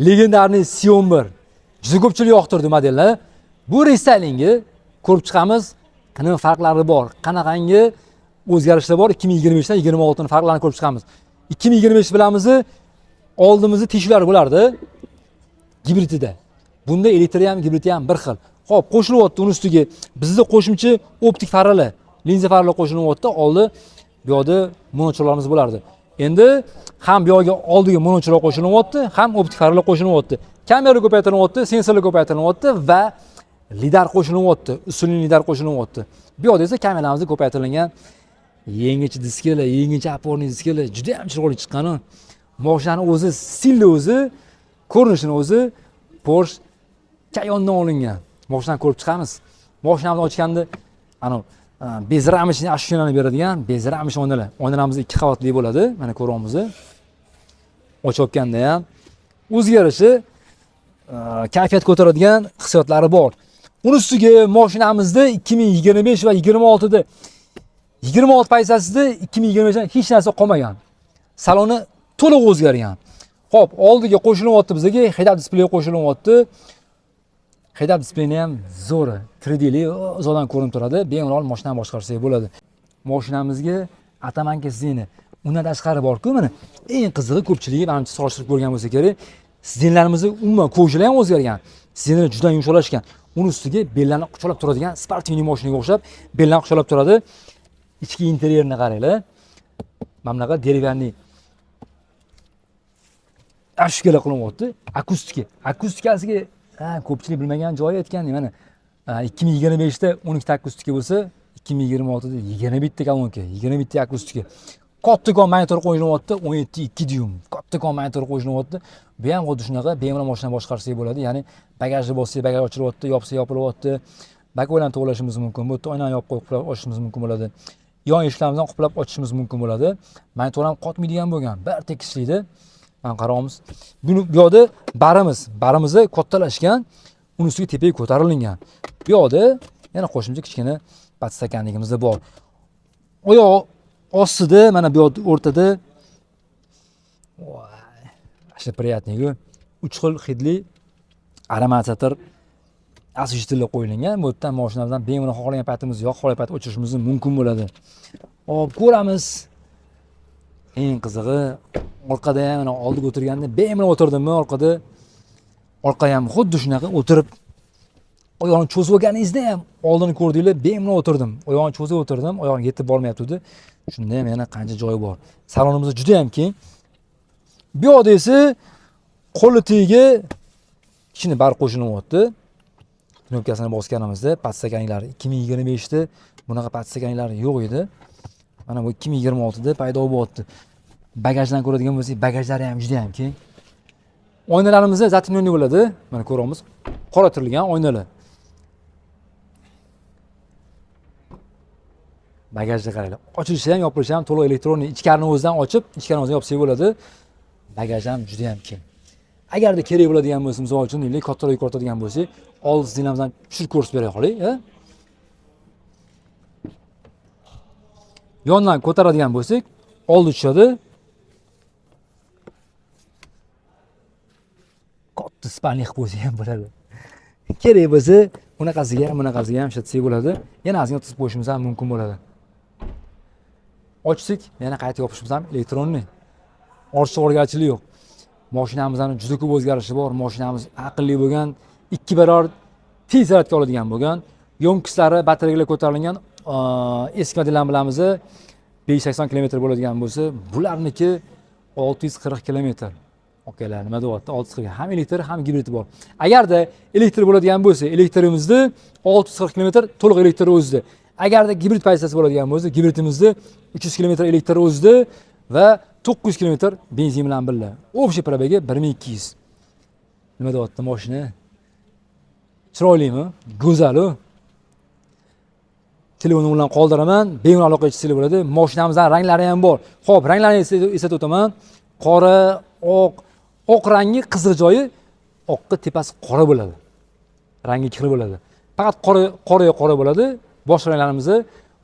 legendarniy C11 juda ko'pchilik yoqtirdi modellar. Bu restylingi ko'rib chiqamiz, nima farqlari bor, qanaqangi o'zgarishlar bor. 2023 dan 26 ni farqlarini ko'rib chiqamiz. 2025 bilamiz, oldimizda teshiklar bo'lardi gibridida. Bunda elektri ham, gibridi ham bir xil. Xo'p, qo'shilyapti uni ustiga bizda qo'shimcha optik farali, linza farali qo'shilyapti. Oldi bu yerda monochilarimiz bo'lardi. Endi ham bu yerga oldiga monochilar qo'shilyapti, ham optik farali qo'shilyapti. Kamera ko'paytirilyapti, sensorlar ko'paytirilyapti va lidar qo'shilyapti, usulli lidar qo'shilyapti. Bu yerda esa kameramiz ko'paytirilgan yengilchi disklar, yengilchi oporniy disklar juda ham chiroyli chiqqan. Mashinaning o'zi, stilli o'zi, ko'rinishini o'zi Porsche Cayondan olingan. Mashinani ko'rib chiqamiz. Mashinamizni ochganda ana bezramishni ashyolarni beradigan bezramish oynalar. Oynalarimiz 2 qavatli bo'ladi. Mana ko'ryapmiz. Ochayotganda ham o'zgarishi, kayfiyat ko'taradigan hissiyotlari bor. Uni ustiga mashinamizda 2025 va 26 da 26 paysasida 2025 dan hech narsa qolmagan. Saloni to'liq o'zgargan. Xo'p, oldiga qo'shilyapti bizga head-up displey qo'shilyapti. Head-up displeyni ham zo'r 3D li uzoqdan ko'rinib turadi. Bemalol mashinani boshqarsak bo'ladi. Mashinamizga atamanka zini undan tashqari bor-ku, mana eng qizig'i ko'pchiligi menimcha solishtirib ko'rgan bo'lsa kerak, zinlarimizni umuman ko'jlar ham o'zgargan. Zinlar juda yumshalashgan. Uni ustiga bellarni qucholab turadigan sportivniy mashinaga o'xshab bellarni qucholab turadi. Ichki interyerini qaranglar. Mana bunaqa derivanniy ashkalar qilyapti. Akustikasiga ko'pchilik bilmagan joyi aytgan. Mana 2025 da 12 ta akustika bo'lsa, 2026 da 21 ta kolonka, 21 ta akustika. Kattakon monitor qo'yilyapti, 17.2 dyum. Kattakon monitor qo'yilyapti. Bu ham xuddi shunaqa bemalol mashina boshqarsak bo'ladi. Ya'ni bagajni bossak, bagaj ochilyapti, yopsa yopilyapti. Bakolan to'g'lashimiz mumkin. Bu yerda oynani yopib qo'yib ochishimiz mumkin bo'ladi. Yon eshiklarimizni qoplab ochishimiz mumkin bo'ladi. Monitor ham qotmaydigan bo'lgan, bir tekislikda. Mana qaraymiz. Bu yerda barimizni kattalashgan, uni ustiga tepaga ko'tarilgan. Bu yerda yana qo'shimcha kichkina podstakanligimiz bor. Oyoq ostida mana bu o'rtada asha приятный-ku 3 xil hidli aromatizatор освежителlar qo'yilgan. Bu yerdan mashinamizdan bemalol xohlagan paytimizda yo'q, xohlagan paytda o'chirishimiz mumkin bo'ladi. Hop, ko'ramiz. Eng qizig'i orqada ham mana oldiga o'tirganda bemalol o'tirdimmi orqada. Orqa ham xuddi shunaqa o'tirib oyoqni cho'zib olganingizda ham oldini ko'rdinglar, bemalol o'tirdim. Oyoqni cho'zib o'tirdim, oyog'im yetib bormayapti edi. Shunda ham yana qancha joyi bor. Salonimiz juda ham keng. Bu yerda esa qo'litiga kichkina bar qo'shilyapti. Knopkasini bosganimizda podstakanliklar 2025 da bunaqa podstakanliklar yo'q edi. Mana bu 2026 da paydo bo'lyapti. Bagajdan ko'radigan bo'lsak, bagajlari ham juda ham keng. Oynalarimiz zatimyonli bo'ladi. Mana ko'ryapmiz, qoratirilgan oynalar. Bagajni qaranglar. Ochilishi ham, yopilishi ham to'liq elektronniy. Ichkarini o'zidan ochib, ichkarini o'zidan yopsak bo'ladi. Bagaj ham juda ham keng. Agarda kerak bo'ladigan bo'lsa, misol uchun deylik, kattaroq yuqortadigan bo'lsak, old zinamizdan tushirib ko'rsatib beray qo'ying, Yondan ko'taradigan bo'lsak, oldi tushadi. Katta spalnik bo'lsa ham bo'ladi. Kerak bo'lsa, bunaqasiga ham ishlatsak bo'ladi. Yana ozgina tizib qo'yishimiz ham mumkin bo'ladi. Ochsak, yana qayta yopishimiz ham elektronniy. Ortiqcha o'rgatchilik yo'q. Mashinamizning juda ko'p o'zgarishi bor. Mashinamiz aqlli bo'lgan, 2 barobar tez zaryadga oladigan bo'lgan. Yomkistlari, batareyalar ko'tarilgan. Eski modellarni bilamiz, 580 km bo'ladigan bo'lsa, bularniki 640 km. Okalar, nima deyapti? 640 ham elektr, ham gibrid bor. Agarda elektr bo'ladigan bo'lsa, elektrimizda 640 km to'liq elektr o'zida. Agarda gibrid paysasi bo'ladigan bo'lsa, gibridimizda 300 km elektr o'zida va 900 km benzin bilan birga. Общий probegi 1200. Nima deyapti mashina? Chiroylimi? Go'zal-ku. Telefonni bilan qoldiraman, bemalol aloqa qilishinglar bo'ladi. Mashinamizning ranglari ham bor. Xo'p, ranglarni eslatib o'taman. Qora, oq rangi qizil joyi, oqqa tepasi qora bo'ladi. Rangi ikki xil bo'ladi. Faqat qora bo'ladi. Boshqa ranglarimiz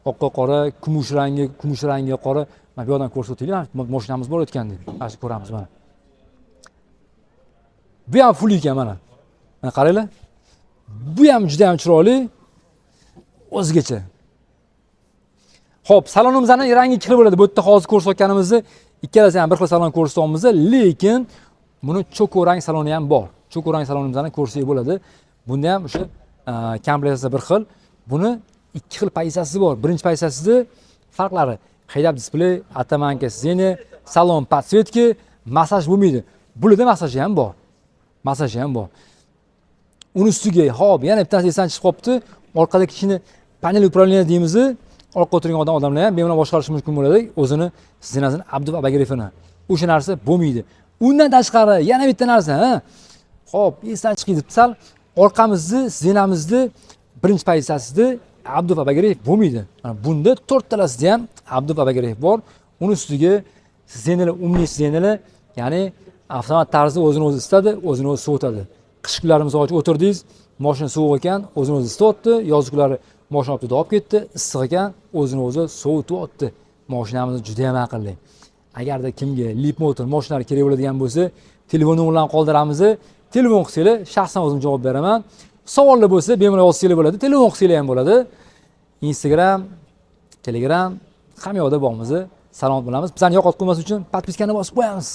oqqa qora, kumush rangi qora. Mana bu yerdan ko'rsatib o'taylik. Mashinamiz bor o'tgandek. Mana ko'ramiz mana. Bu ham full ekan mana. Mana qaranglar. Bu ham juda ham chiroyli. O'zgacha. Xo'p, salonimizning rangi ikki xil bo'ladi. Bu yerda hozir ko'rsatganimizni ikkalasi ham bir xil salon ko'rsatyapmiz, lekin buni cho'ko rang saloni ham bor. Cho'ko rang salonimizni ko'rsak bo'ladi. Bunda ham o'sha komplektsiyasi bir xil. Buni ikki xil pozitsiyasi bor. Birinchi pozitsiyasida farqlari: head-up display, atamanka sdzeni, salon podsvetki, massaj bo'lmaydi. Bularda massaj ham bor. Massaj ham bor. Uni ustiga, hop, yana bittasi esdan chiqib qopti. Orqada kichkina panel upravleniya deymiz. Orqa o'tirgan odamlar ham bemalol boshqarish mumkin bo'ladi. O'zini szenasini Abdul Abagirevini. O'sha narsa bo'lmaydi. Undan tashqari yana bitta narsa, hop, esdan chiqdi deb sal orqamizni, szenamizni birinchi pozitsiyasida Abdul Abagirev bo'lmaydi. Bunda to'rttalasida ham Abdul Abagirev bor. Uni ustiga szenalar, umniy szenalar, ya'ni avtomat tarzda o'zini o'zi isitadi, o'zini o'zi sovutadi. Qish kunlarimiz o'tirdingiz, mashina sovuq ekan, o'zini o'zi isityapti, yoz kunlari mashina olib olib ketdi, issiq ekan, o'zini o'zi sovutyapti. Mashinamiz juda ham aqlli. Agarda kimga lip motor mashinalar kerak bo'ladigan bo'lsa, telefon nomerlarini qoldiramiz. Telefon qilsanglar, shaxsan o'zim javob beraman. Savollar bo'lsa, bemalol yozsanglar bo'ladi, telefon qilsanglar ham bo'ladi. Instagram, Telegram hamma yoqda bormiz. Salomat bo'lamiz. Bizani yo'qotib qo'ymas uchun podpiskani bosib qo'yamiz.